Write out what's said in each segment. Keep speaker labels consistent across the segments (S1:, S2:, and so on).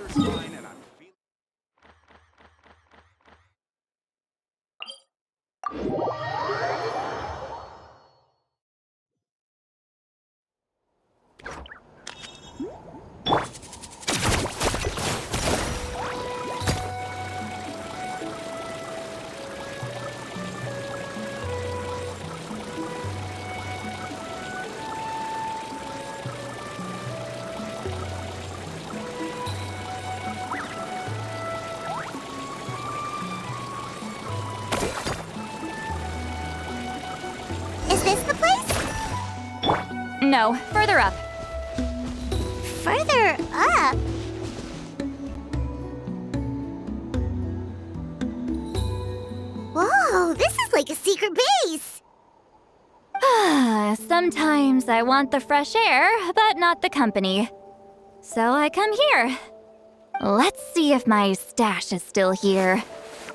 S1: weather's fine and I'm feeling...
S2: Is this the place?
S3: No, further up.
S2: Further up? Whoa, this is like a secret base!
S3: Sometimes I want the fresh air, but not the company. So I come here. Let's see if my stash is still here.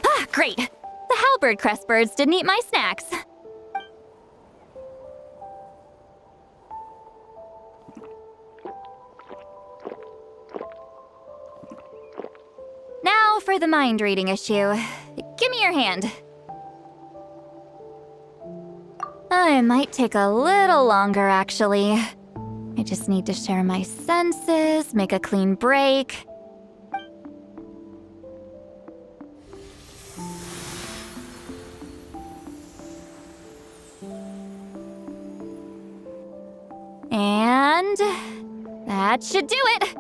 S3: Ah, great! The halberd crest birds didn't eat my snacks. Now for the mind reading issue. Give me your hand. It might take a little longer, actually. I just need to share my senses, make a clean break. And that should do it.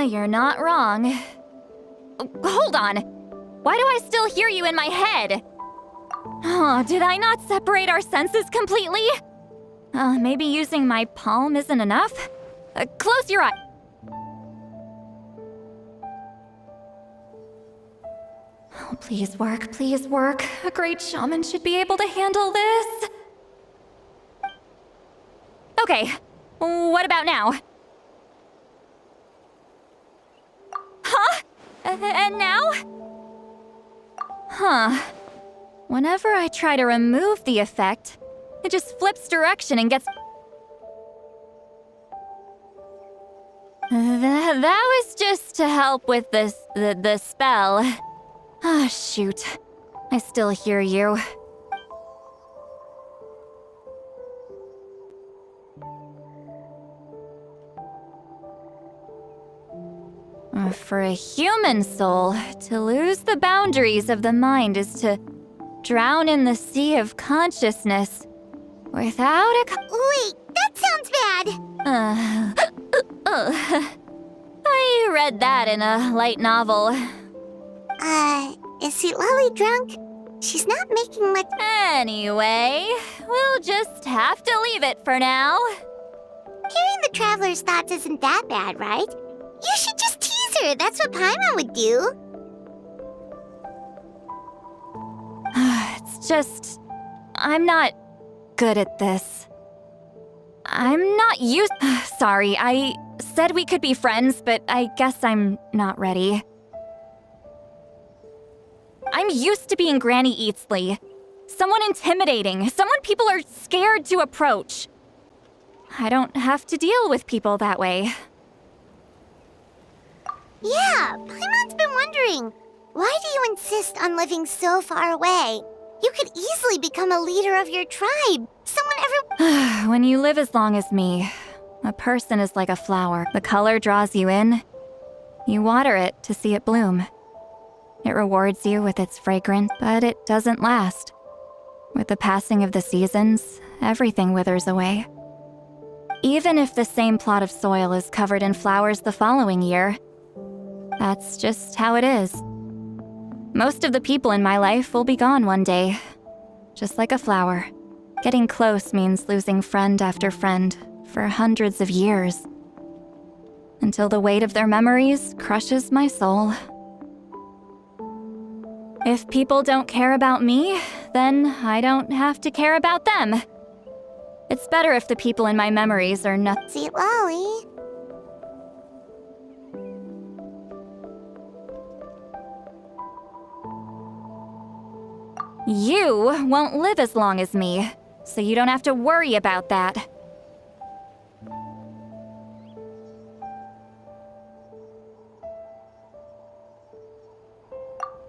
S3: You're not wrong. Hold on. Why do I still hear you in my head? Oh, did I not separate our senses completely? Maybe using my palm isn't enough? Close your eye. Oh, please work, please work. A great shaman should be able to handle this. Okay, what about now? Huh? And now? Huh. Whenever I try to remove the effect, it just flips direction and gets... That was just to help with the spell. Ah, shoot. I still hear you. For a human soul, to lose the boundaries of the mind is to drown in the sea of consciousness without a...
S2: Wait, that sounds bad!
S3: I read that in a light novel.
S2: Is Sweet Lolly drunk? She's not making much...
S3: Anyway, we'll just have to leave it for now.
S2: Hearing the Traveler's thoughts isn't that bad, right? You should just tease her. That's what Paimon would do.
S3: It's just... I'm not good at this. I'm not used... Sorry, I said we could be friends, but I guess I'm not ready. I'm used to being Granny Eatsley. Someone intimidating, someone people are scared to approach. I don't have to deal with people that way.
S2: Yeah, Paimon's been wondering. Why do you insist on living so far away? You could easily become a leader of your tribe.
S3: When you live as long as me, a person is like a flower. The color draws you in. You water it to see it bloom. It rewards you with its fragrance, but it doesn't last. With the passing of the seasons, everything withers away. Even if the same plot of soil is covered in flowers the following year, that's just how it is. Most of the people in my life will be gone one day, just like a flower. Getting close means losing friend after friend for hundreds of years, until the weight of their memories crushes my soul. If people don't care about me, then I don't have to care about them. It's better if the people in my memories are not—
S2: Sweet Lolly.
S3: You won't live as long as me. so you don't have to worry about that.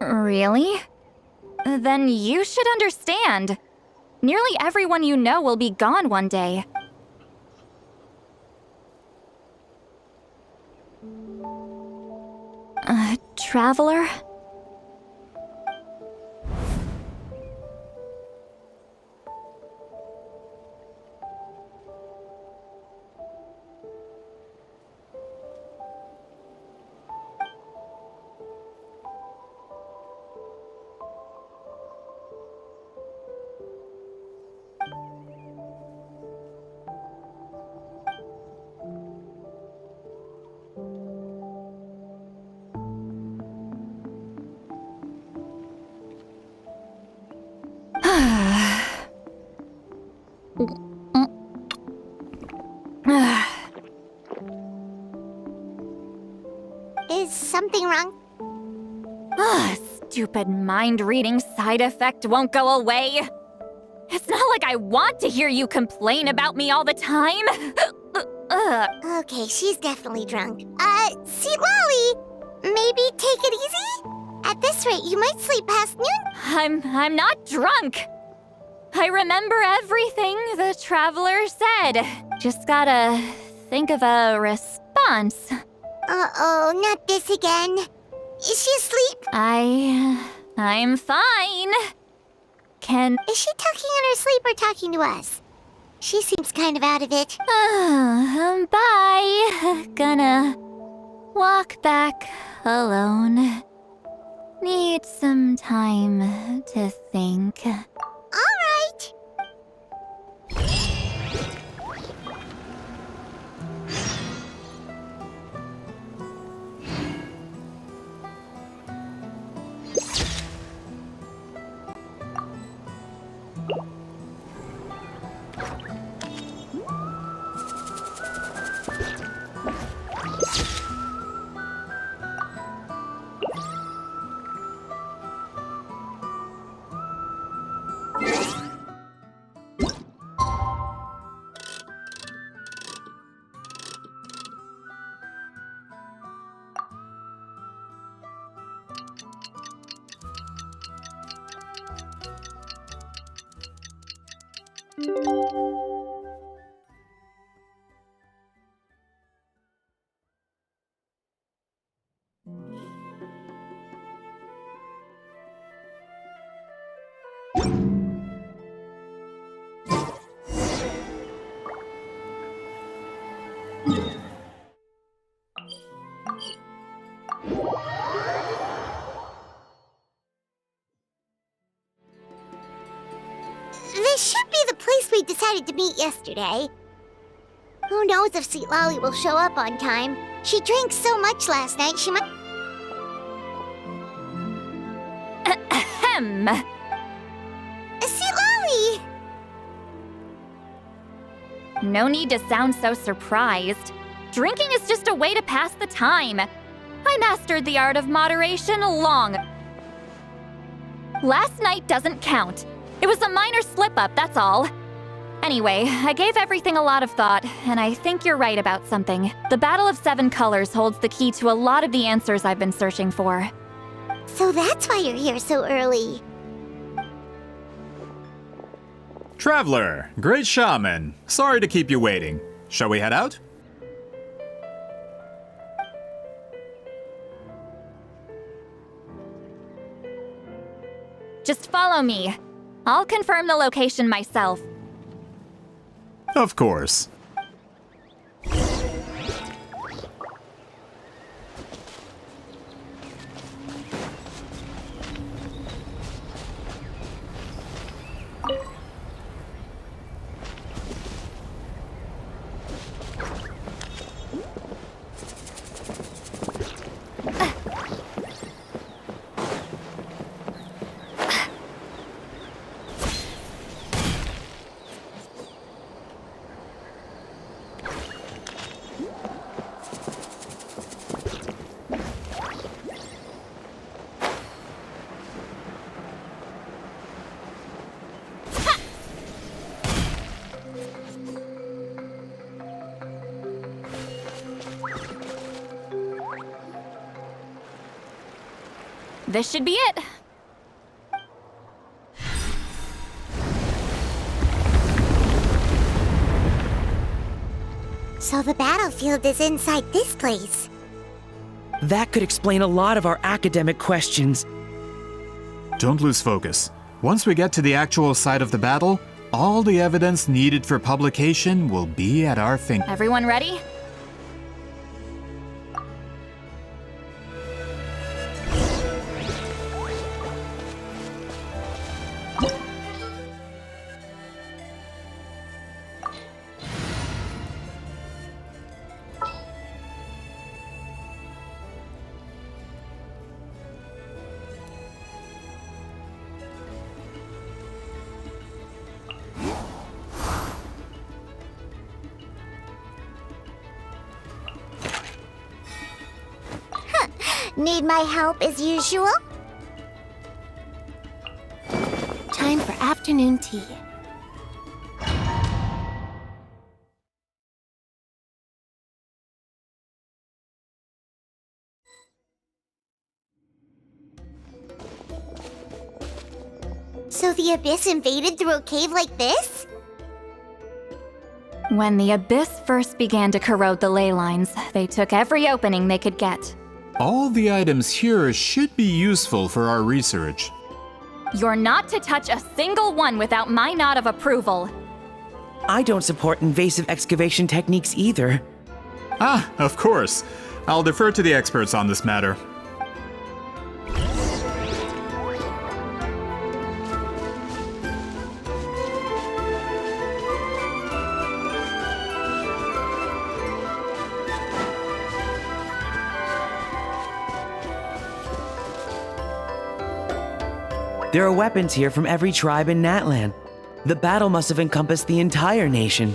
S3: Really? Then you should understand. Nearly everyone you know will be gone one day. Traveler?
S2: Is something wrong?
S3: Stupid mind-reading side effect won't go away. It's not like I want to hear you complain about me all the time.
S2: Okay, she's definitely drunk. See, Lolly, maybe take it easy? At this rate, you might sleep past noon.
S3: I'm not drunk. I remember everything the traveler said. Just gotta think of a response.
S2: Uh-oh, not this again. Is she asleep?
S3: I'm fine.
S2: Is she talking in her sleep or talking to us? She seems kind of out of it.
S3: Bye. Gonna walk back alone. Need some time to think.
S2: All right. This should be the place we decided to meet yesterday. Who knows if Sweet Lolly will show up on time? She drank so much last night, she might...
S3: Ahem.
S2: Sweet Lolly!
S3: No need to sound so surprised. Drinking is just a way to pass the time. I mastered the art of moderation long. Last night doesn't count. It was a minor slip-up, that's all. Anyway, I gave everything a lot of thought, and I think you're right about something. The Battle of Seven Colors holds the key to a lot of the answers I've been searching for.
S2: So that's why you're here so early.
S1: Traveler, great shaman. Sorry to keep you waiting. Shall we head out?
S3: Just follow me. I'll confirm the location myself.
S1: Of course.
S3: This should be it.
S2: So the battlefield is inside this place.
S4: That could explain a lot of our academic questions.
S1: Don't lose focus. Once we get to the actual site of the battle, all the evidence needed for publication will be at our fingertips.
S3: Everyone ready?
S2: Need my help as usual? Time for afternoon tea. So the Abyss invaded through a cave like this?
S3: When the Abyss first began to corrode the ley lines, they took every opening they could get.
S1: All the items here should be useful for our research.
S3: You're not to touch a single one without my nod of approval.
S4: I don't support invasive excavation techniques either.
S1: Ah, of course. I'll defer to the experts on this matter.
S4: There are weapons here from every tribe in Natlan. The battle must have encompassed the entire nation.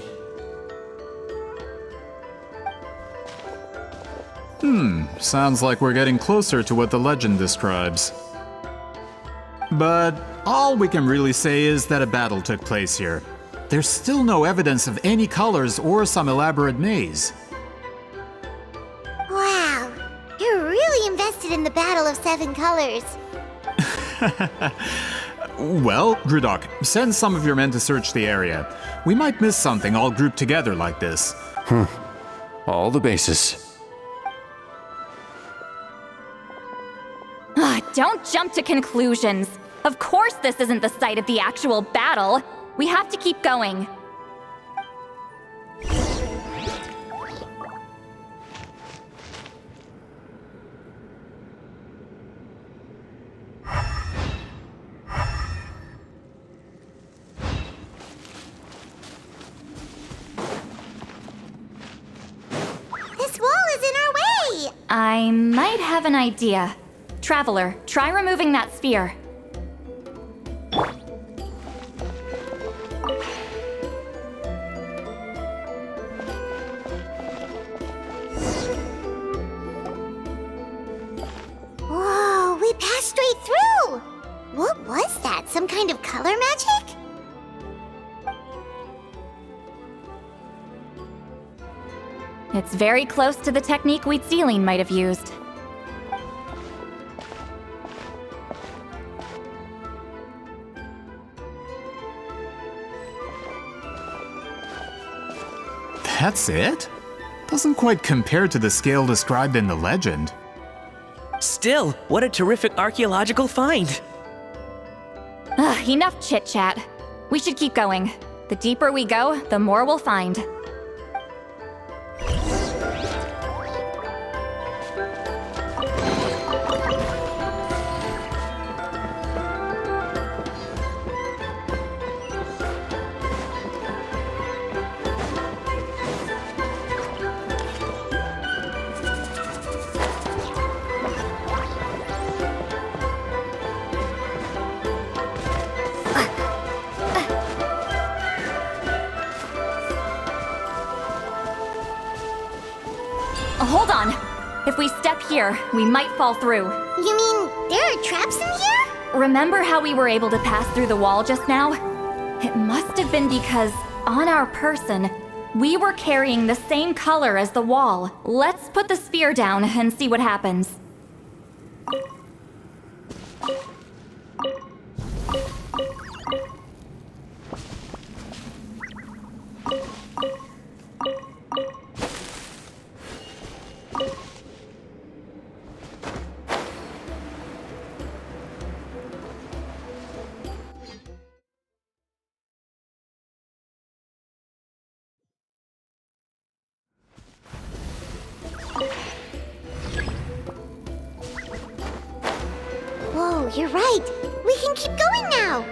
S1: Sounds like we're getting closer to what the legend describes. But all we can really say is that a battle took place here. There's still no evidence of any colors or some elaborate maze.
S2: Wow, you're really invested in the Battle of Seven Colors.
S1: Well, Gridok, send some of your men to search the area. We might miss something all grouped together like this.
S5: All the bases.
S3: Don't jump to conclusions. Of course this isn't the site of the actual battle. We have to keep going.
S2: This wall is in our way!
S3: I might have an idea. Traveler, try removing that sphere.
S2: Whoa, we passed straight through! What was that? Some kind of color magic?
S3: It's very close to the technique Wheatsealing might have used.
S1: That's it? Doesn't quite compare to the scale described in the legend.
S4: Still, what a terrific archaeological find!
S3: Enough chit-chat. We should keep going. The deeper we go, the more we'll find. Hold on. If we step here, we might fall through.
S2: You mean there are traps in here?
S3: Remember how we were able to pass through the wall just now? It must have been because, on our person, we were carrying the same color as the wall. Let's put the sphere down and see what happens.
S2: Whoa, you're right. We can keep going now.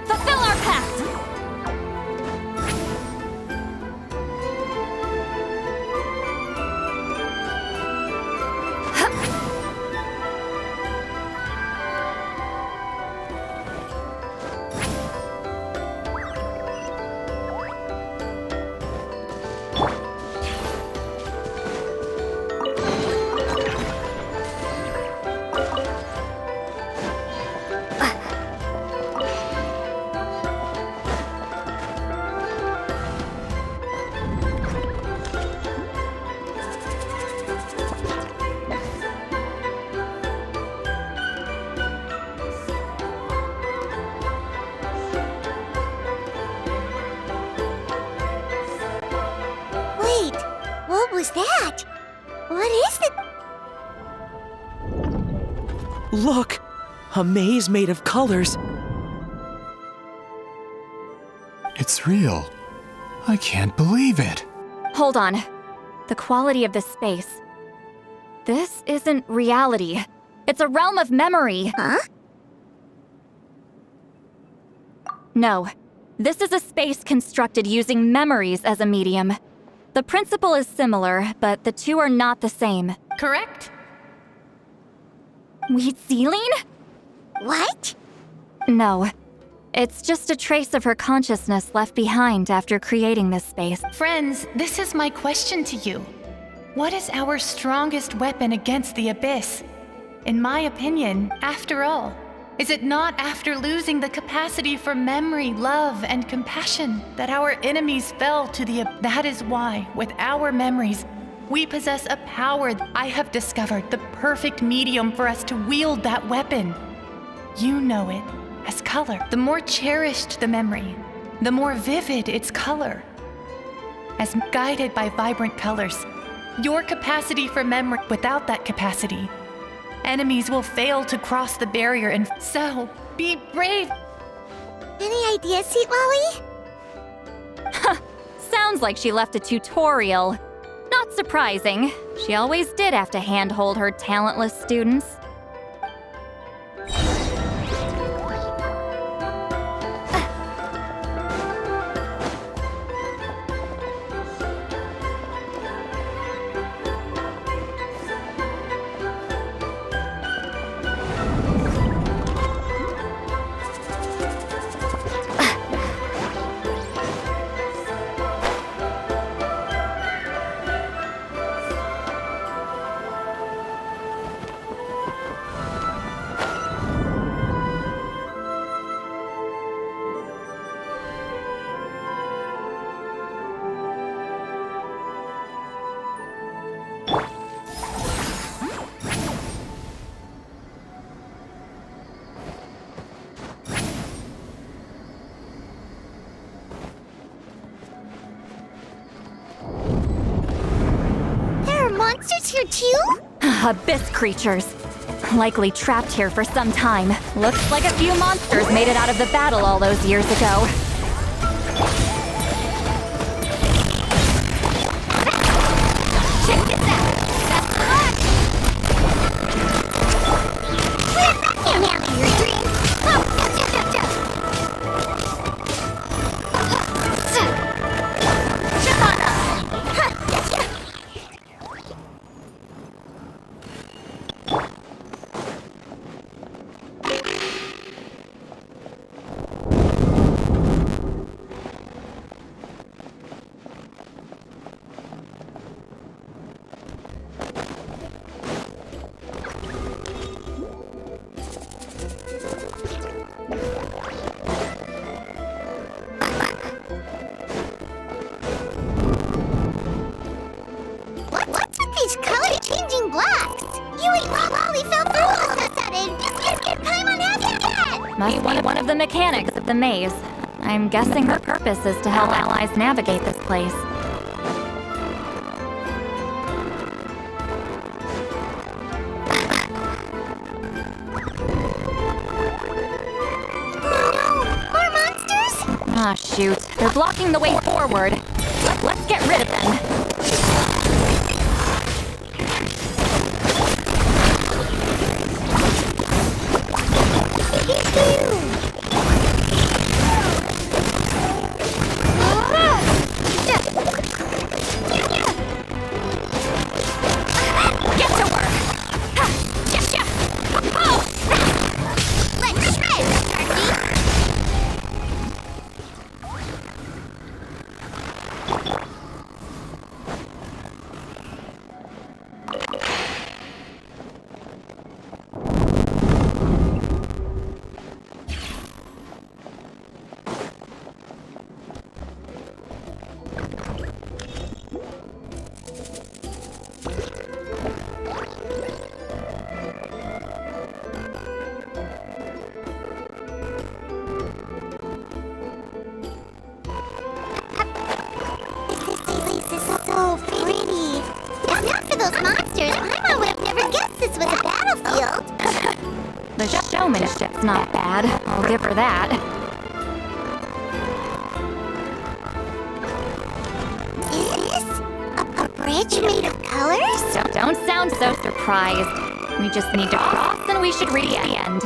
S3: Fulfill our pact!
S2: Wait, what was that? What is it?
S4: Look! A maze made of colors.
S1: It's real. I can't believe it.
S3: Hold on. The quality of this space. This isn't reality. It's a realm of memory.
S2: Huh?
S3: No. This is a space constructed using memories as a medium. The principle is similar, but the two are not the same.
S6: Correct?
S3: Wheat ceiling?
S2: What?
S3: No. It's just a trace of her consciousness left behind after creating this space.
S6: Friends, this is my question to you. What is our strongest weapon against the abyss? In my opinion, after all, is it not after losing the capacity for memory, love, and compassion that our enemies fell to the abyss? That is why, with our memories, we possess a power. I have discovered the perfect medium for us to wield that weapon. You know it as color. The more cherished the memory, the more vivid its color. As guided by vibrant colors, your capacity for memory, without that capacity, enemies will fail to cross the barrier, and so be brave.
S2: Any ideas, Sweet Lolly?
S3: Sounds like she left a tutorial. Not surprising. She always did have to handhold her talentless students.
S2: There are monsters here too?
S3: Abyss creatures. Likely trapped here for some time. Looks like a few monsters made it out of the battle all those years ago.
S2: Check this out. That's hot. We're back in now, your dream. What's with these color-changing blocks? You ain't Wally fell through all of a sudden. Just get time on having that.
S3: Must be one of the mechanics of the maze. I'm guessing her purpose is to help allies navigate this place.
S2: More monsters?
S3: Ah, shoot. They're blocking the way forward. Let's get rid of them. Get to work! Gotcha! Oh!
S2: Let's shred, Darcy. This is so pretty. If not for those monsters, I would have never guessed this was a battlefield.
S3: The showmanship's not bad. I'll give her that.
S2: Is this a bridge made of colors?
S3: Don't sound so surprised. We just need to cross and we should reach the end.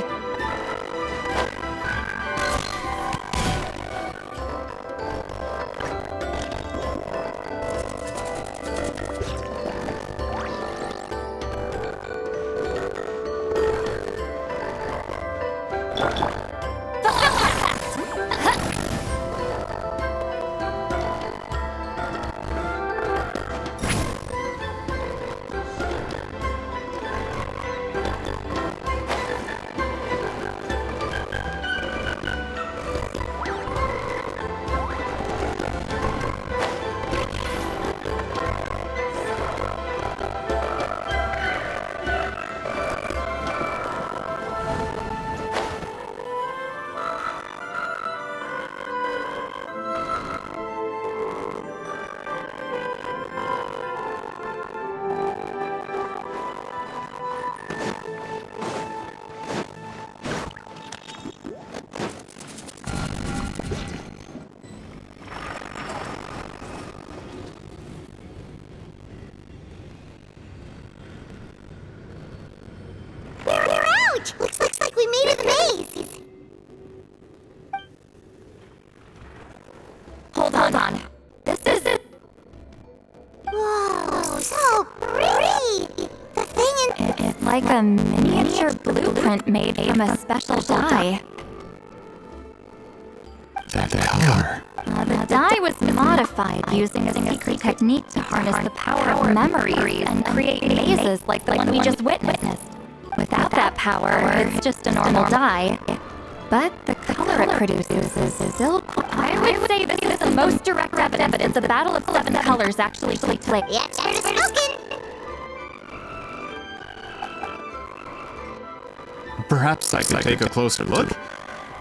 S2: Ouch! Looks like we made it the maze.
S3: Hold on. This is it.
S2: Whoa, so pretty. The thing in...
S3: It's like a miniature blueprint made from a special dye.
S5: That color.
S3: The dye was modified using a secret technique to harness the power of memories and create mazes like the one we just witnessed. Without that power, it's just a normal dye. But the color it produces is still... I would say this is the most direct evidence the Battle of Seven Colors actually took place.
S2: The expert is spoken.
S1: Perhaps I could take a closer look.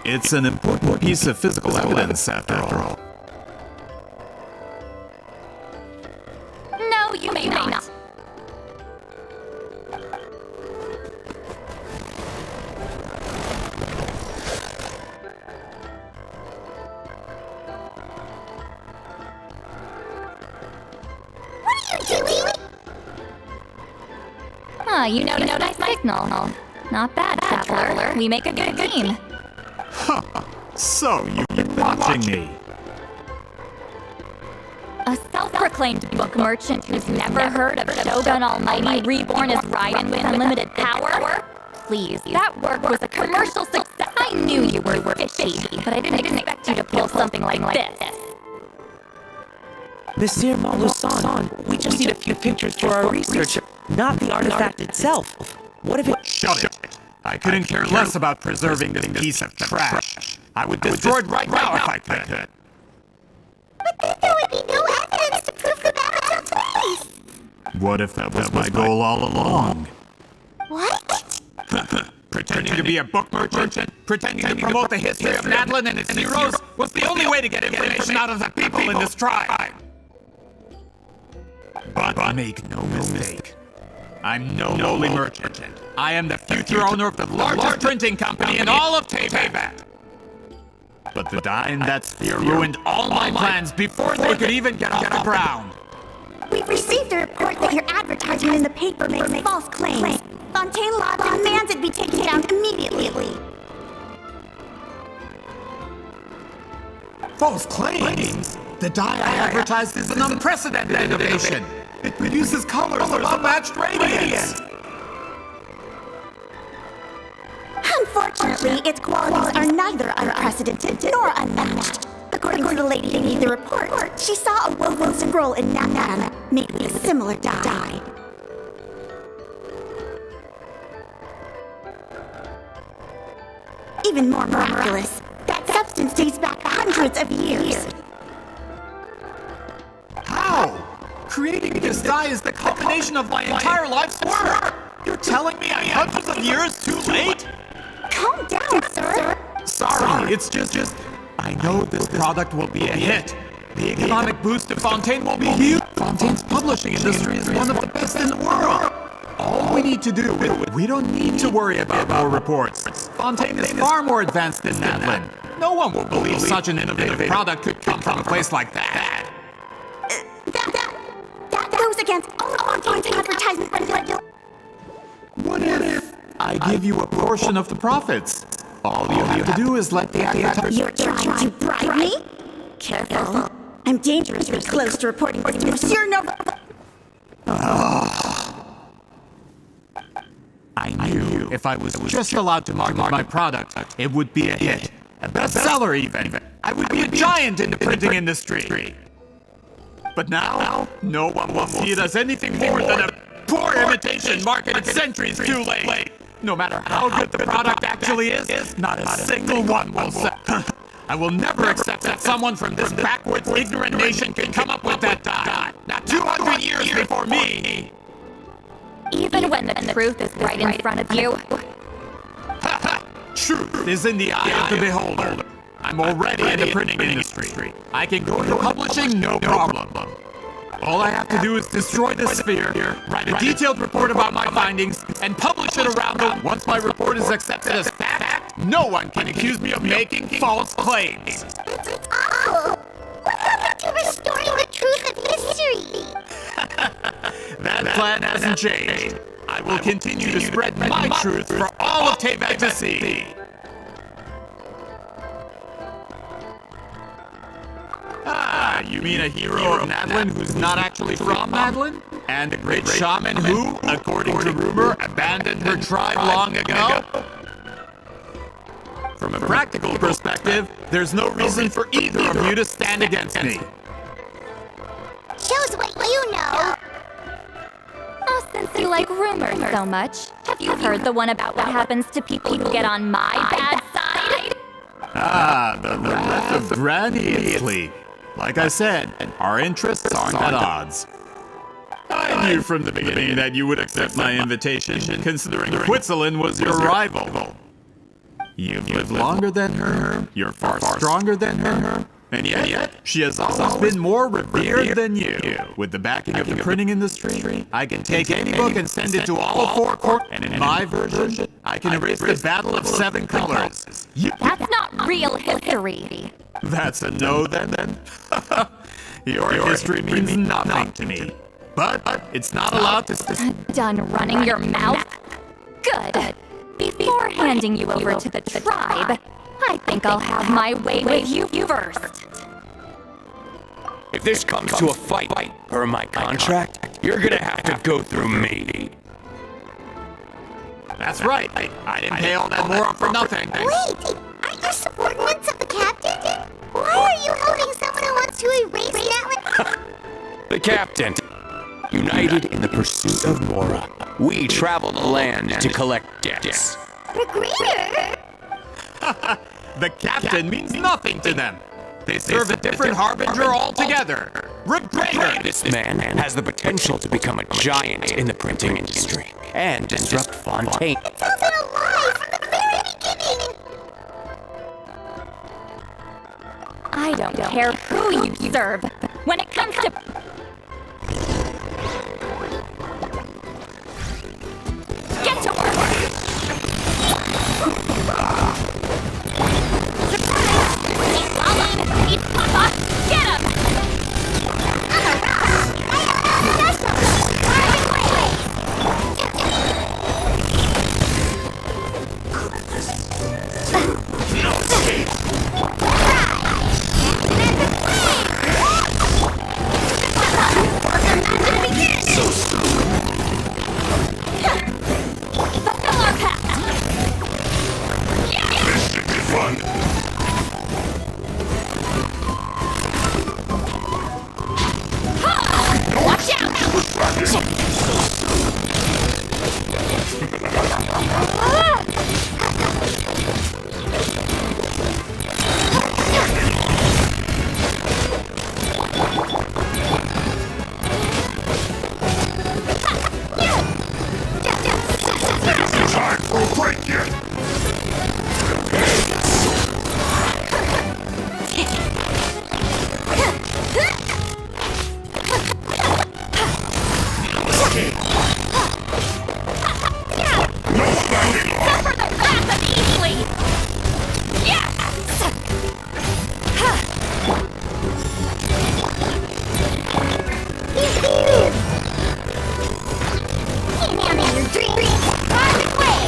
S1: It's an important piece of physical evidence, after all.
S3: No, you may not.
S2: What are you doing?
S3: You noticed my signal. Not bad, Traveler. We make a good team.
S1: So, you've been watching me.
S3: A self-proclaimed book merchant who's never heard of Shogun Almighty reborn as Raiden with unlimited power? Please, that work was a commercial success. I knew you were fishy, but I didn't expect you to pull something like this.
S4: Monsieur Malusan, we just need a few pictures for our research, not the artifact itself. What if it...
S1: Shut it. I couldn't care less about preserving this piece of trash. I would destroy it right now if I could.
S2: But then there would be no evidence to prove the battle took place.
S1: What if that was my goal all along?
S2: What?
S1: Pretending to be a book merchant, pretending to promote the history of Nadlin and its heroes was the only way to get information out of the people in this tribe. But make no mistake, I'm no lowly merchant. I am the future owner of the largest printing company in all of Teyvat. But the dye that sphere ruined all my plans before they could even get off the ground.
S2: We've received a report that your advertisement in the paper makes false claims. Fontaine Law demands it be taken down immediately.
S1: False claims? The dye I advertised is an unprecedented innovation. It produces colors of unmatched radiance.
S2: Unfortunately, its qualities are neither unprecedented nor unmatched. According to the lady who made the report, she saw a woven scroll in Nathan made with a similar dye. Even more miraculous, that substance dates back hundreds of years.
S1: How? Creating this dye is the culmination of my entire life's work. You're telling me I'm hundreds of years too late?
S2: Calm down, sir.
S1: Sorry, it's just I know this product will be a hit. The economic boost of Fontaine will be huge. Fontaine's publishing industry is one of the best in the world. All we need to do is we don't need to worry about more reports. Fontaine is far more advanced than Nadlin. No one will believe such an innovative product could come from a place like that.
S2: That goes against all of Fontaine's advertisement regulations.
S1: What if I give you a portion of the profits? All you have to do is let the advertiser...
S2: You're trying to bribe me? Careful. I'm dangerously close to reporting this to Monsieur Nova.
S1: I knew if I was just allowed to market my product, it would be a hit. A bestseller even. I would be a giant in the printing industry. But now, no one will see it as anything more than a poor imitation marketed centuries too late. No matter how good the product actually is, not a single one will sell. I will never accept that someone from this backwards, ignorant nation can come up with that dye. Not 200 years before me.
S3: Even when the truth is right in front of you.
S1: Truth is in the eye of the beholder. I'm already in the printing industry. I can go into publishing, no problem. All I have to do is destroy the sphere, write a detailed report about my findings, and publish it around the world. Once my report is accepted as fact, no one can accuse me of making false claims.
S2: It's awful. What happened to restoring the truth of history?
S1: That plan hasn't changed. I will continue to spread my truth for all of Teyvat to see. Ah, you mean a hero of Nadlin who's not actually from Nadlin? And a great shaman who, according to rumor, abandoned her tribe long ago? From a practical perspective, there's no reason for either of you to stand against me.
S2: Shows what you know.
S3: Oh, since you like rumors so much, have you heard the one about what happens to people who get on my bad side?
S1: Ah, the wrath of Granny. Like I said, our interests aren't at odds. I knew from the beginning that you would accept my invitation, considering Quetzalin was your rival. You've lived longer than her, you're far stronger than her, and yet she has always been more revered than you. With the backing of the printing industry, I can take any book and send it to all four corners, and in my version, I can erase the Battle of Seven Colors.
S3: That's not real history.
S1: That's a no then? Your history means nothing to me. But it's not allowed to...
S3: Done running your mouth? Good. Before handing you over to the tribe, I think I'll have my way with you first.
S5: If this comes to a fight per my contract, you're gonna have to go through me.
S1: That's right. I didn't pay all that moron for nothing.
S2: Wait, aren't you subordinates of the captain? Why are you helping someone who wants to erase Nathan?
S5: The captain. United in the pursuit of Mora, we travel the land to collect debts.
S2: Regretter?
S1: The captain means nothing to them. They serve a different harbinger altogether. Repair!
S5: This man has the potential to become a giant in the printing industry and disrupt Fontaine.
S2: It's all been a lie from the very beginning!
S3: I don't care who you serve. When it comes to... Get to work! Surprise! Hey, Lolly! He's Papa! Get him!
S2: I'm a rock! I am special! Farben
S3: Fulfill our pact! Watch
S7: Time for a break yet!
S3: Suffer the wrath of easily! Yes!
S2: Give me your dreams! Farben way!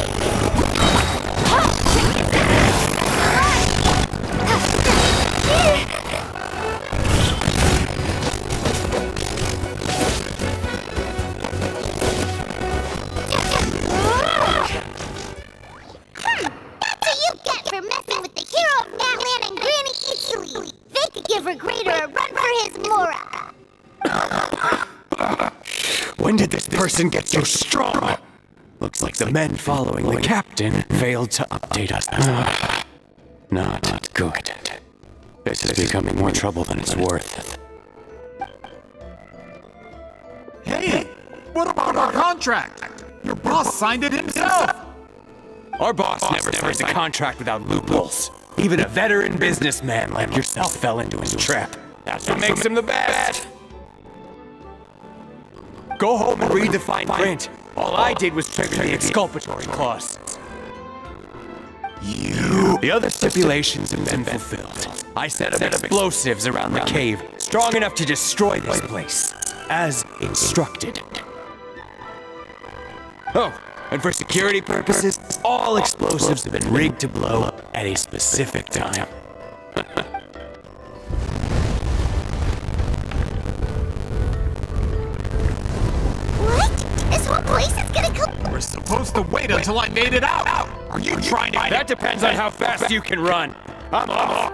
S2: That's what you get for messing with the hero of Natland and Granny Italy! They could give Regrader a run for his Mora!
S5: When did this person get so strong? Looks like the men following the captain failed to update us. Not good. This is becoming more trouble than it's worth.
S1: Hey, what about our contract? Your boss signed it himself.
S5: Our boss never signs a contract without loopholes. Even a veteran businessman like yourself fell into his trap. That's what makes him the best. Go home and read the fine print. All I did was trigger the exculpatory clause. The other stipulations have been fulfilled. I set up explosives around the cave, strong enough to destroy this place, as instructed. Oh, and for security purposes, all explosives have been rigged to blow at a specific time.
S2: What? This whole place is gonna come...
S1: We're supposed to wait until I made it out. Are you trying to...
S5: That depends on how fast you can run. I'm off.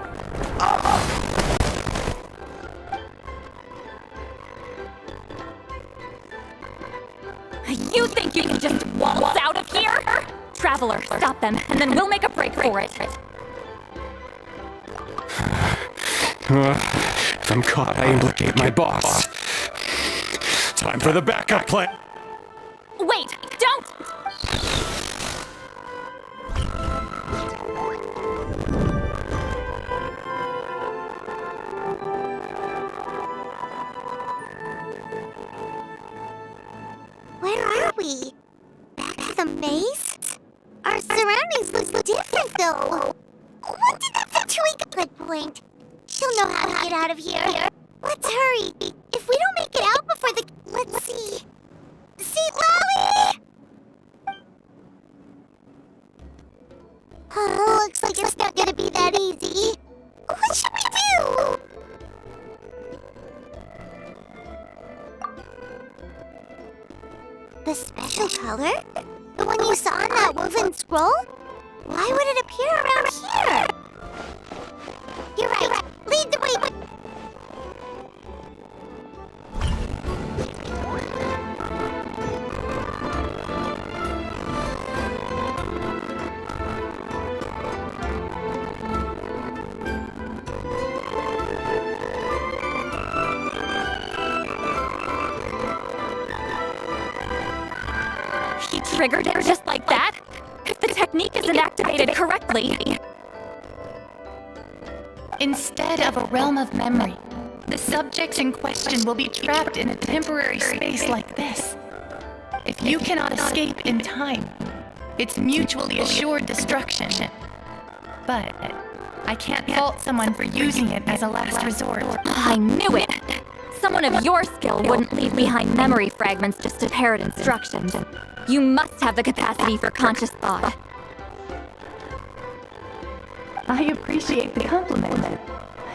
S3: You think you can just waltz out of here? Traveler, stop them, and then we'll make a break for it.
S5: If I'm caught, I implicate my boss. Time for the backup plan.
S3: Wait, don't!
S2: Where are we? Back at the maze? Our surroundings look different, though. What did that fluctuate? Good point. She'll know how to get out of here. Let's hurry. If we don't make it out before the... Let's see. See, Lolly! Oh, looks like it's not gonna be that easy. What should we do? The special color? The one you saw in that woven scroll? Why would it appear around here? You're right. Lead the way.
S3: he triggered it just like that? If the technique isn't activated correctly.
S6: Instead of a realm of memory, the subjects in question will be trapped in a temporary space like this. If you cannot escape in time, it's mutually assured destruction. But I can't fault someone for using it as a last resort.
S3: I knew it! Someone of your skill wouldn't leave behind memory fragments just to parrot instructions. You must have the capacity for conscious thought.
S6: I appreciate the compliment.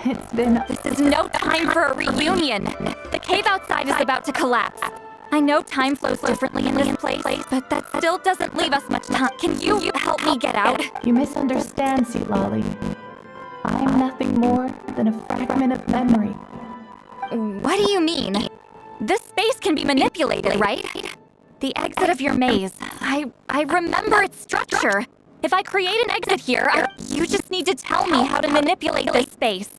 S6: It's been...
S3: This is no time for a reunion! The cave outside is about to collapse. I know time flows differently in this place, but that still doesn't leave us much time. Can you help me get out?
S6: You misunderstand, Lolly. I'm nothing more than a fragment of memory.
S3: What do you mean? This space can be manipulated, right? The exit of your maze. I remember its structure. If I create an exit here, you just need to tell me how to manipulate this space.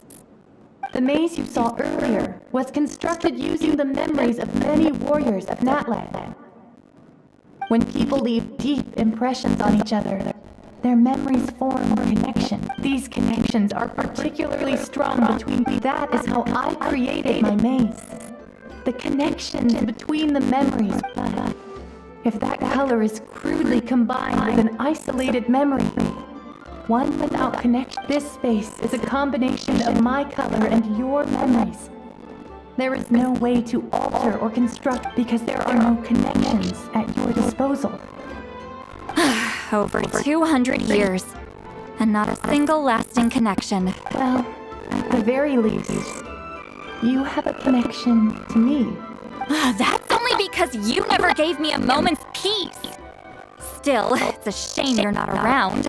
S6: The maze you saw earlier was constructed using the memories of many warriors of Natland. When people leave deep impressions on each other, their memories form a connection. These connections are particularly strong between people. That is how I created my maze. The connections between the memories. But if that color is crudely combined with an isolated memory, one without connection, this space is a combination of my color and your memories. There is no way to alter or construct because there are no connections at your disposal.
S3: Over 200 years, and not a single lasting connection.
S6: Well, at the very least, you have a connection to me.
S3: That's only because you never gave me a moment's peace. Still, it's a shame you're not around.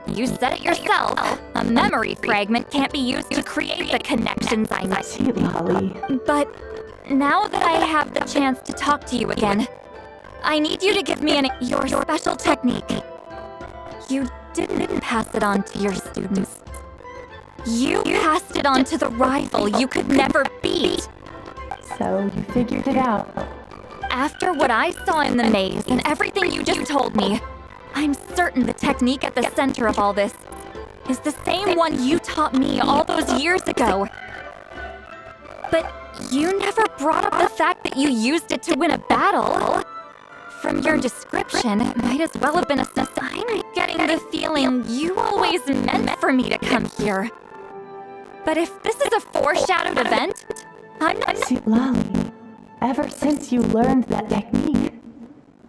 S3: You said it yourself. A memory fragment can't be used to create the connections I need.
S6: Lolly.
S3: But now that I have the chance to talk to you again, I need you to give me your special technique. You didn't pass it on to your students. You passed it on to the rival you could never beat.
S6: So you figured it out.
S3: After what I saw in the maze and everything you just told me, I'm certain the technique at the center of all this is the same one you taught me all those years ago. But you never brought up the fact that you used it to win a battle. From your description, it might as well have been a sign. I'm getting the feeling you always meant for me to come here. But if this is a foreshadowed event, I'm not...
S6: Lolly, ever since you learned that technique,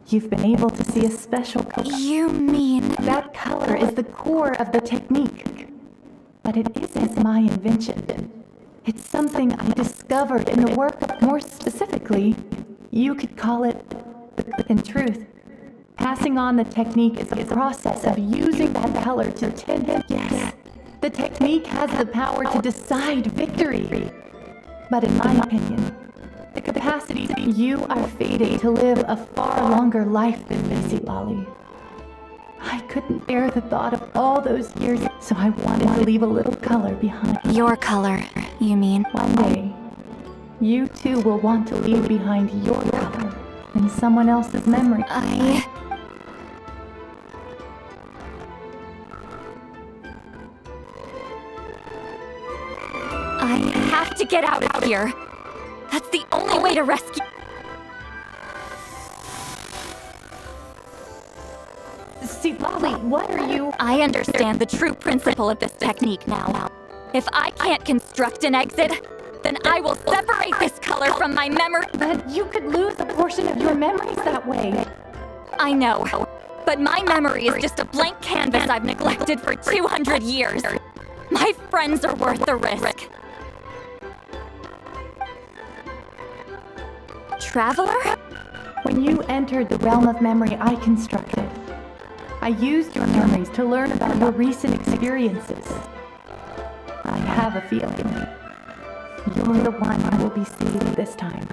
S6: you've been able to see a special color.
S3: You mean...
S6: That color is the core of the technique. But it isn't my invention. It's something I discovered in the work of, more specifically, you could call it... In truth, passing on the technique is a process of using that color to tend. Yes, the technique has the power to decide victory. But in my opinion, the capacity you are fated to live a far longer life than me, Lolly. I couldn't bear the thought of all those years, so I wanted to leave a little color behind.
S3: Your color, you mean?
S6: One day, you too will want to leave behind your color in someone else's memory.
S3: I have to get out of here. That's the only way to rescue...
S6: See, Lolly, what are you...
S3: I understand the true principle of this technique now. If I can't construct an exit, then I will separate this color from my memory.
S6: But you could lose a portion of your memories that way.
S3: I know, but my memory is just a blank canvas I've neglected for 200 years. My friends are worth the risk. Traveler?
S6: When you entered the realm of memory I constructed, I used your memories to learn about your recent experiences. I have a feeling you're the one who will be saved this time.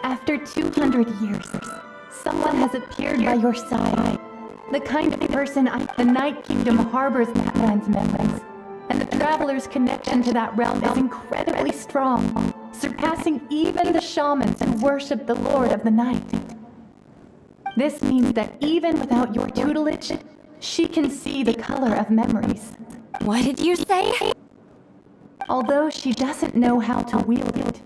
S6: After 200 years, someone has appeared by your side. The kind of person the Night Kingdom harbors Natland's memories. And the Traveler's connection to that realm is incredibly strong, surpassing even the shamans who worship the Lord of the Night. This means that even without your tutelage, she can see the color of memories.
S3: What did you say?
S6: Although she doesn't know how to wield it,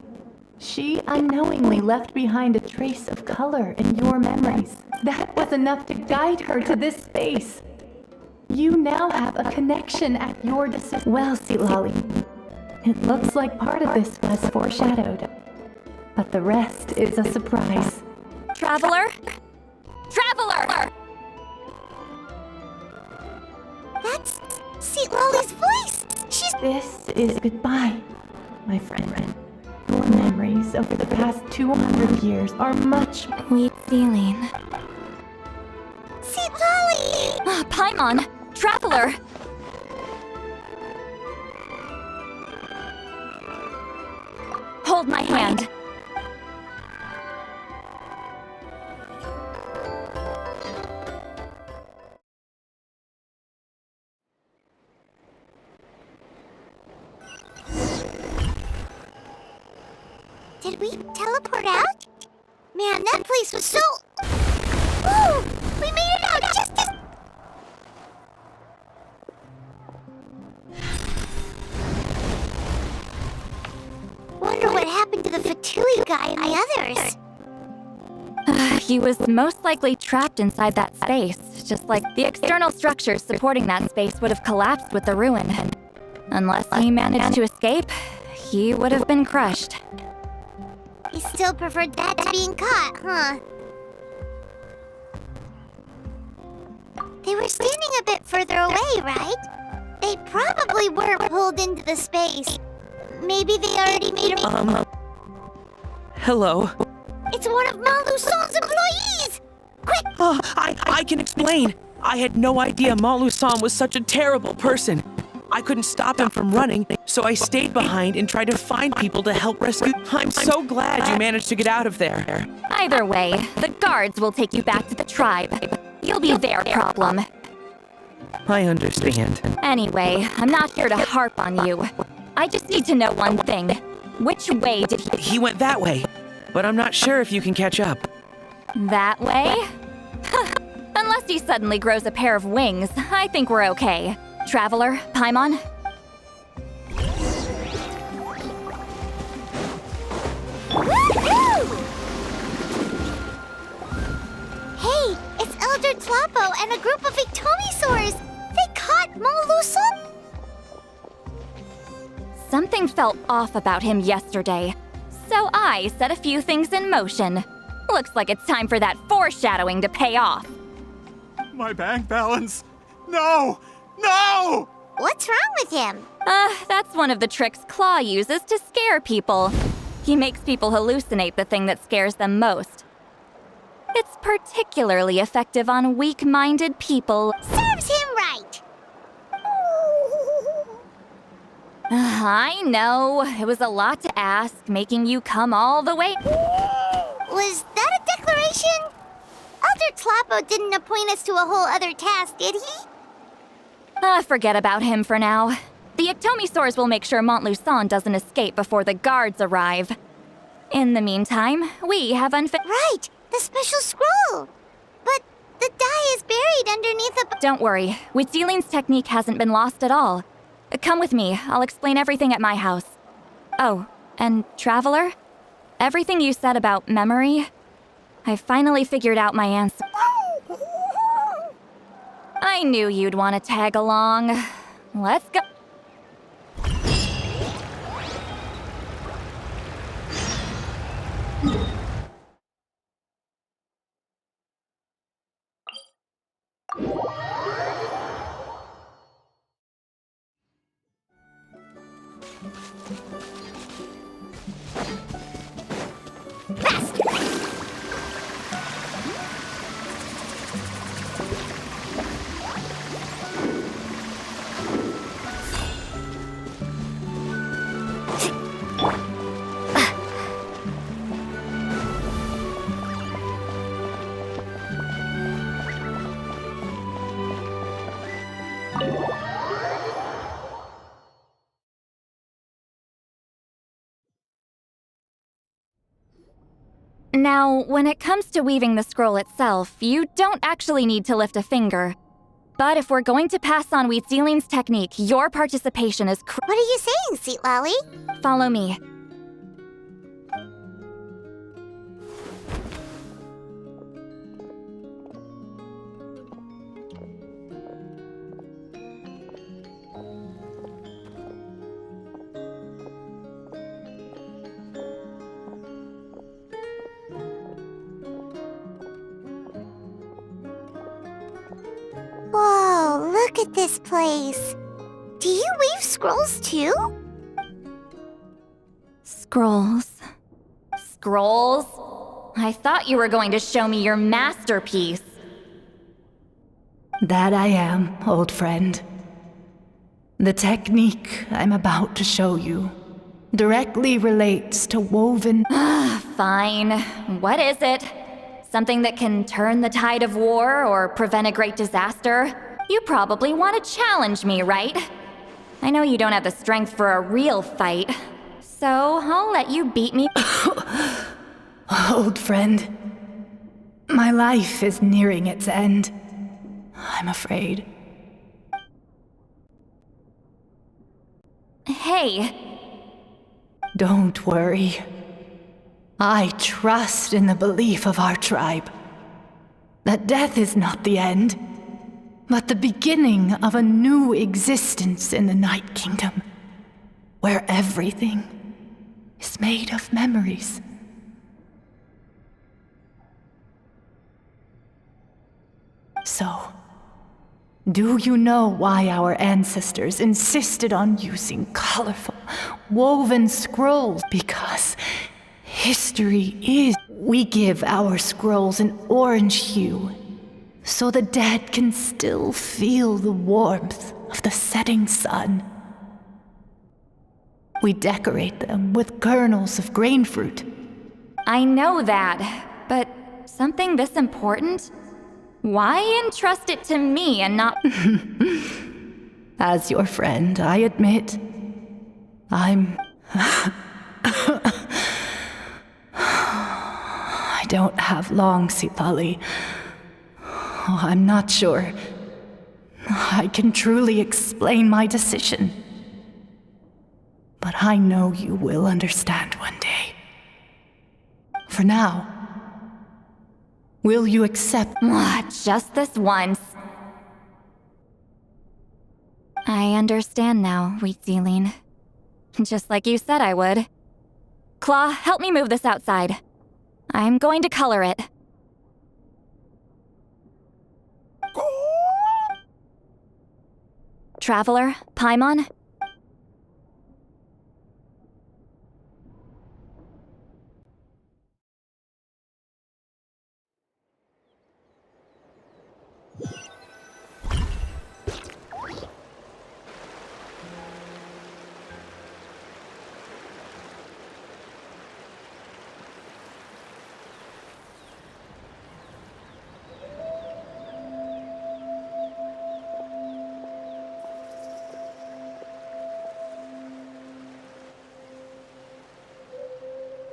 S6: she unknowingly left behind a trace of color in your memories. That was enough to guide her to this space. You now have a connection at your disposal. Well, Silali, it looks like part of this was foreshadowed, but the rest is a surprise.
S3: Traveler? Traveler!
S2: That's Lolly's voice. She's
S6: This is goodbye, my friend. Your memories over the past 200 years are much.
S3: Wheat ceiling.
S2: Lolly.
S3: Paimon! Traveler! Hold my hand.
S2: Did we teleport out? Man, that place was so... Woo! We made it out just as... Wonder what happened to the Fatui guy and the others.
S3: He was most likely trapped inside that space, just like the external structures supporting that space would have collapsed with the ruin. Unless he managed to escape, he would have been crushed.
S2: He still preferred that to being caught, huh? They were standing a bit further away, right? They probably weren't pulled into the space. Maybe they already made a...
S4: Hello?
S2: It's one of Maluson's employees! Quick!
S4: Oh, I can explain. I had no idea Malu-san was such a terrible person. I couldn't stop him from running, so I stayed behind and tried to find people to help rescue. I'm so glad you managed to get out of there.
S3: Either way, the guards will take you back to the tribe. You'll be their problem.
S4: I understand.
S3: Anyway, I'm not here to harp on you. I just need to know one thing. Which way did he...
S4: He went that way, but I'm not sure if you can catch up.
S3: That way? Unless he suddenly grows a pair of wings, I think we're okay. Traveler, Paimon?
S2: Woohoo! Hey, it's Elder Tlapo and a group of Ictomisaurs! They caught Maluson!
S3: Something felt off about him yesterday, so I set a few things in motion. Looks like it's time for that foreshadowing to pay off.
S1: My bank balance. No! No!
S2: What's wrong with him?
S3: That's one of the tricks Claw uses to scare people. He makes people hallucinate the thing that scares them most. It's particularly effective on weak-minded people.
S2: Serves him right!
S3: I know, it was a lot to ask, making you come all the way.
S2: Was that a declaration? Elder Tlapo didn't appoint us to a whole other task, did he?
S3: Forget about him for now. The Ictomisaurs will make sure Montluçon doesn't escape before the guards arrive. In the meantime, we have
S2: Right, the special scroll! But the die is buried underneath a...
S3: Don't worry, Witziling's technique hasn't been lost at all. Come with me, I'll explain everything at my house. Oh, and Traveler? Everything you said about memory, I finally figured out my answer. I knew you'd want to tag along. Let's go. Now, when it comes to weaving the scroll itself, you don't actually need to lift a finger. But if we're going to pass on Wheatzealing's technique, your participation is
S2: What are you saying, Sweet Lolly?
S3: Follow me.
S2: Whoa, look at this place. Do you weave scrolls too?
S3: Scrolls. Scrolls? I thought you were going to show me your masterpiece.
S6: That I am, old friend. The technique I'm about to show you directly relates to woven.
S3: Fine. What is it? Something that can turn the tide of war or prevent a great disaster? You probably want to challenge me, right? I know you don't have the strength for a real fight, so I'll let you beat me.
S6: Old friend, my life is nearing its end. I'm afraid.
S3: Hey,
S6: Don't worry. I trust in the belief of our tribe that death is not the end, but the beginning of a new existence in the Night Kingdom, where everything is made of memories. So, do you know why our ancestors insisted on using colorful, woven scrolls? Because history is. We give our scrolls an orange hue, so the dead can still feel the warmth of the setting sun. We decorate them with kernels of grain fruit.
S3: I know that, but something this important? Why entrust it to me and not...
S6: As your friend, I admit, I'm... I don't have long, Sipali. Oh, I'm not sure I can truly explain my decision. But I know you will understand one day. For now, will you accept?
S3: Just this once. I understand now, Wheatzealing. Just like you said I would. Claw, help me move this outside. I'm going to color it. Traveler, Paimon?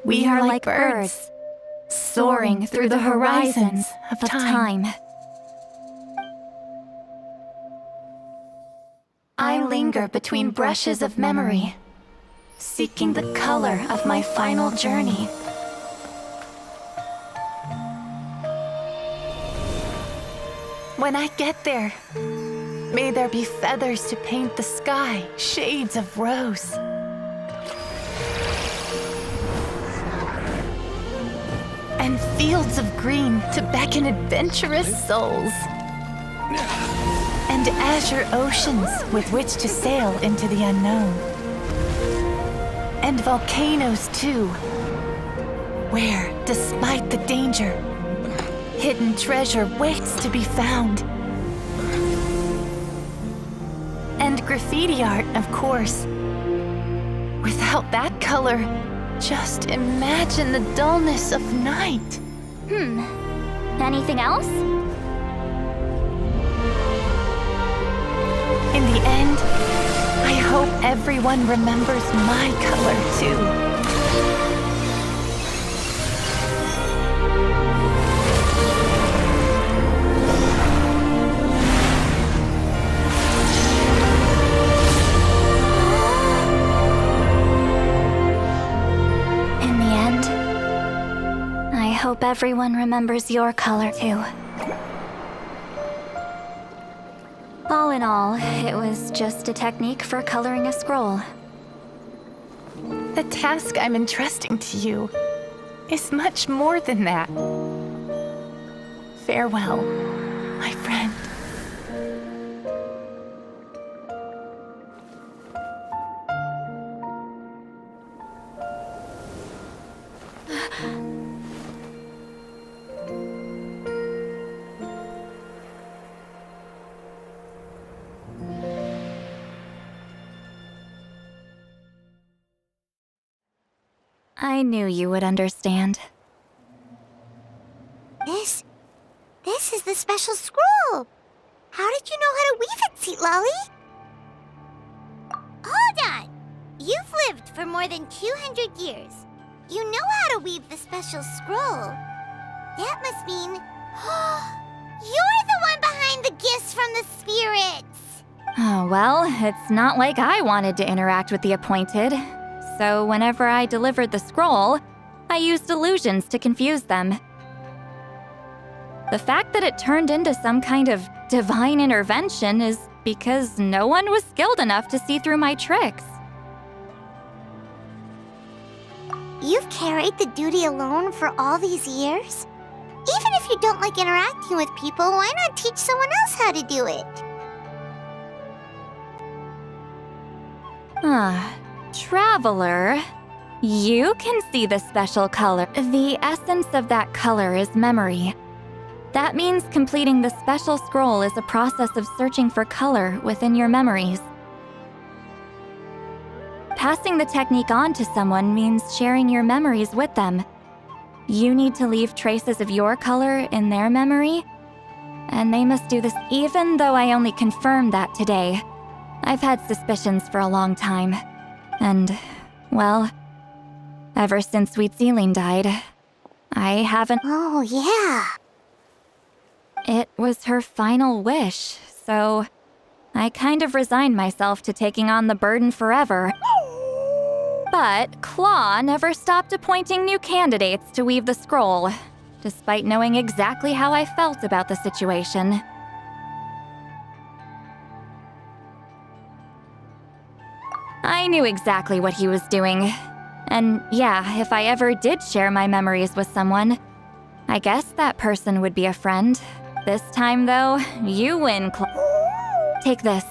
S3: We are like birds, soaring through the horizons of time. I linger between brushes of memory, seeking the color of my final journey. When I get there, may there be feathers to paint the sky, shades of rose. And fields of green to beckon adventurous souls. And azure oceans with which to sail into the unknown. And volcanoes too, where, despite the danger, hidden treasure waits to be found. And graffiti art, of course. Without that color, just imagine the dullness of night. Anything else?
S6: In the end, I hope everyone remembers my color too.
S3: everyone remembers your color too. All in all, it was just a technique for coloring a scroll.
S6: The task I'm entrusting to you is much more than that. Farewell, my friend.
S3: I knew you would understand.
S2: This is the special scroll. How did you know how to weave it, Seat Lolly? Hold on. You've lived for more than 200 years. You know how to weave the special scroll. That must mean you're the one behind the gifts from the spirits.
S3: Oh, well, it's not like I wanted to interact with the appointed. So whenever I delivered the scroll, I used illusions to confuse them. The fact that it turned into some kind of divine intervention is because no one was skilled enough to see through my tricks.
S2: You've carried the duty alone for all these years? Even if you don't like interacting with people, why not teach someone else how to do it?
S3: Traveler, you can see the special color. The essence of that color is memory. That means completing the special scroll is a process of searching for color within your memories. Passing the technique on to someone means sharing your memories with them. You need to leave traces of your color in their memory, and they must do this even though I only confirmed that today. I've had suspicions for a long time. And, well, ever since Sweet Celine died, I haven't...
S2: Oh, yeah.
S3: It was her final wish, so I kind of resigned myself to taking on the burden forever. But Claw never stopped appointing new candidates to weave the scroll, despite knowing exactly how I felt about the situation. I knew exactly what he was doing. And yeah, if I ever did share my memories with someone, I guess that person would be a friend. This time, though, you win, Take this.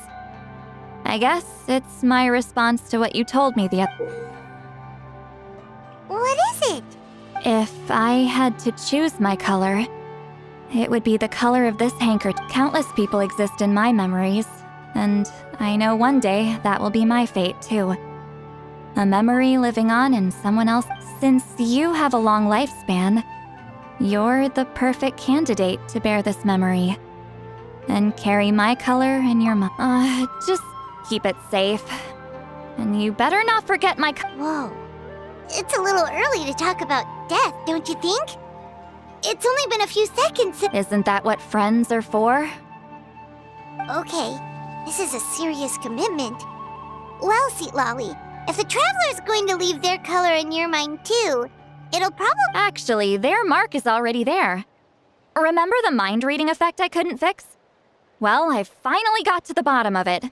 S3: I guess it's my response to what you told me the other...
S2: What is it?
S3: If I had to choose my color, it would be the color of this handkerchief. Countless people exist in my memories, and I know one day that will be my fate, too. A memory living on in someone else. Since you have a long lifespan, you're the perfect candidate to bear this memory. And carry my color in your just keep it safe. And you better not forget my
S2: Whoa. It's a little early to talk about death, don't you think? It's only been a few seconds since...
S3: Isn't that what friends are for?
S2: Okay, this is a serious commitment. Well, Seat Lolly, if the Traveler's going to leave their color in your mind too, it'll probably...
S3: Actually, their mark is already there. Remember the mind reading effect I couldn't fix? Well, I finally got to the bottom of it.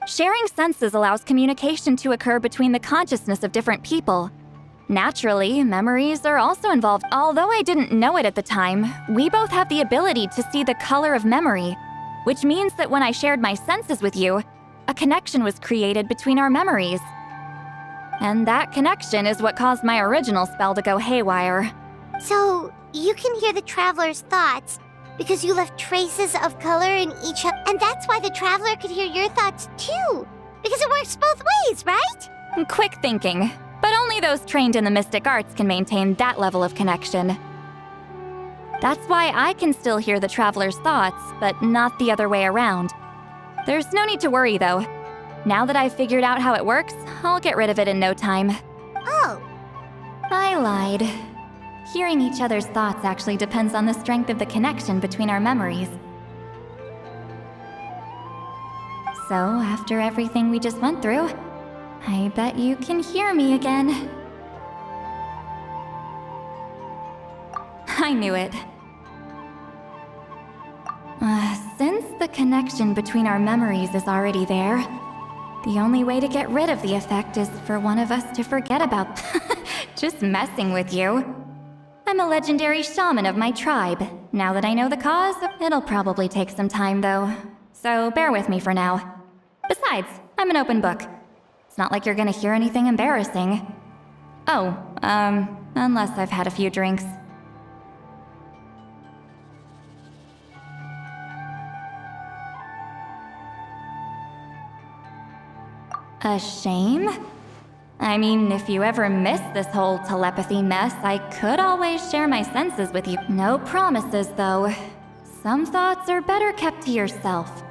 S3: Sharing senses allows communication to occur between the consciousness of different people. Naturally, memories are also involved. Although I didn't know it at the time, we both have the ability to see the color of memory, which means that when I shared my senses with you, a connection was created between our memories. And that connection is what caused my original spell to go haywire.
S2: So, you can hear the Traveler's thoughts because you left traces of color in each other, and that's why the Traveler could hear your thoughts too, because it works both ways, right?
S3: Quick thinking, but only those trained in the mystic arts can maintain that level of connection. That's why I can still hear the Traveler's thoughts, but not the other way around. There's no need to worry, though. Now that I've figured out how it works, I'll get rid of it in no time.
S2: Oh.
S3: I lied. Hearing each other's thoughts actually depends on the strength of the connection between our memories. So, after everything we just went through, I bet you can hear me again. I knew it. Since the connection between our memories is already there, the only way to get rid of the effect is for one of us to forget about just messing with you. I'm a legendary shaman of my tribe. Now that I know the cause, it'll probably take some time though. So bear with me for now. Besides, I'm an open book. It's not like you're gonna hear anything embarrassing. Oh, unless I've had a few drinks. A shame? I mean, if you ever miss this whole telepathy mess, I could always share my senses with you. No promises, though. Some thoughts are better kept to yourself.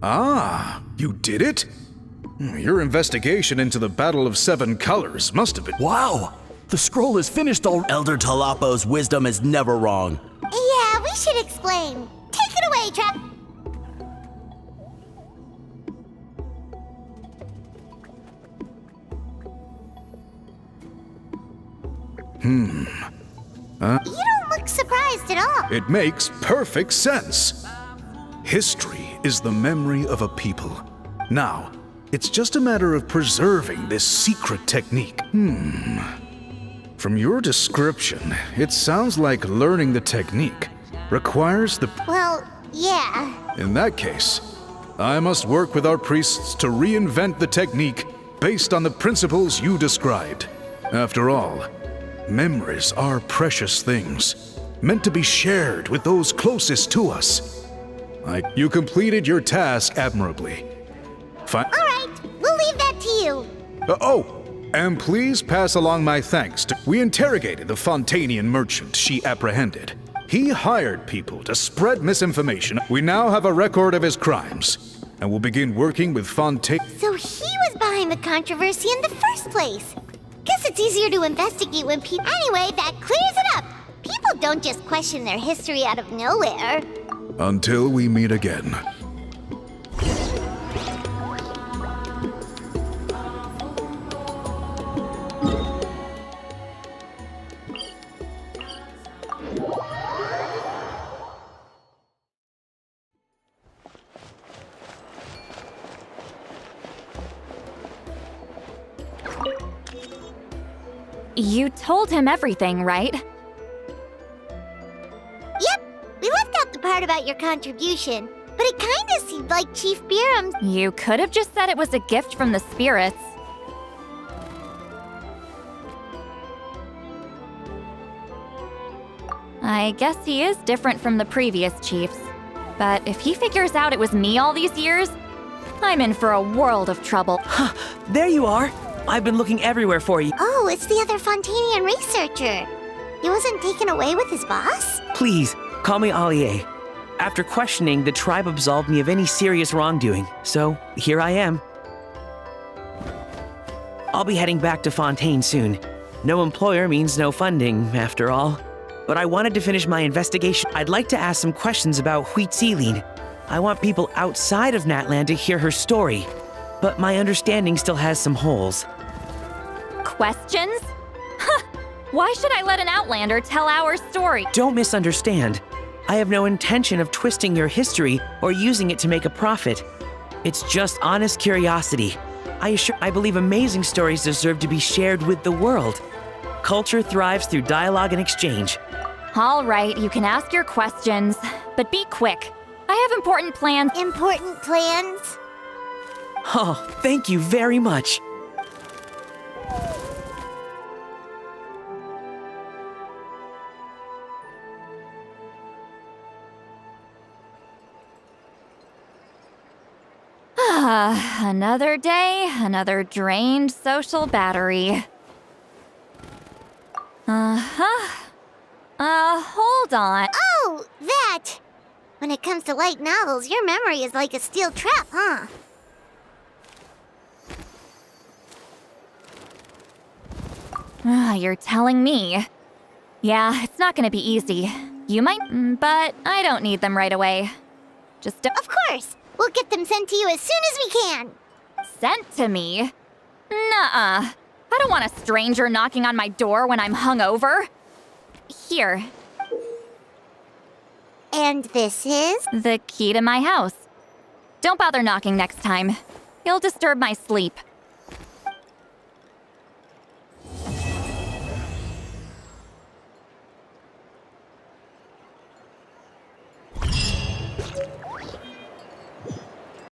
S8: Ah, you did it? Your investigation into the Battle of Seven Colors must have been—
S9: Wow! The scroll is finished already. Elder Talapo's wisdom is never wrong.
S2: Yeah, we should explain. Take it away, Trap. You don't look surprised at all.
S8: It makes perfect sense. History is the memory of a people. Now, it's just a matter of preserving this secret technique. From your description, it sounds like learning the technique requires the—
S2: Well, yeah.
S8: In that case, I must work with our priests to reinvent the technique based on the principles you described. After all, memories are precious things, meant to be shared with those closest to us. You completed your task admirably.
S2: All right, we'll leave that to you.
S8: And please pass along my thanks to— We interrogated the Fontanian merchant she apprehended. He hired people to spread misinformation. We now have a record of his crimes, and will begin working with Fontaine.
S2: So he was behind the controversy in the first place. Guess it's easier to investigate when people— Anyway, that clears it up. People don't just question their history out of nowhere.
S8: Until we meet again.
S3: You told him everything, right?
S2: Yep, we left out the part about your contribution, but it kinda seemed like Chief Biram's—
S3: You could have just said it was a gift from the spirits. I guess he is different from the previous chiefs. But if he figures out it was me all these years, I'm in for a world of trouble.
S4: There you are. I've been looking everywhere for you.
S2: Oh, it's the other Fontanian researcher. He wasn't taken away with his boss?
S4: Please, call me Allier. After questioning, the tribe absolved me of any serious wrongdoing, so here I am. I'll be heading back to Fontaine soon. No employer means no funding, after all. But I wanted to finish my investigation. I'd like to ask some questions about Huitzilin. I want people outside of Natland to hear her story, but my understanding still has some holes.
S3: Questions? Why should I let an Outlander tell our story?
S4: Don't misunderstand. I have no intention of twisting your history or using it to make a profit. It's just honest curiosity. I believe amazing stories deserve to be shared with the world. Culture thrives through dialogue and exchange.
S3: All right, you can ask your questions, but be quick. I have important plans.
S2: Important plans?
S4: Oh, thank you very much.
S3: Another day, another drained social battery. Hold on.
S2: Oh, that! When it comes to light novels, your memory is like a steel trap, huh?
S3: You're telling me. Yeah, it's not gonna be easy. You might, but I don't need them right away. Just
S2: Of course! We'll get them sent to you as soon as we can!
S3: sent to me? Nuh-uh. I don't want a stranger knocking on my door when I'm hungover. Here,
S2: And this is?
S3: the key to my house. Don't bother knocking next time. You'll disturb my sleep.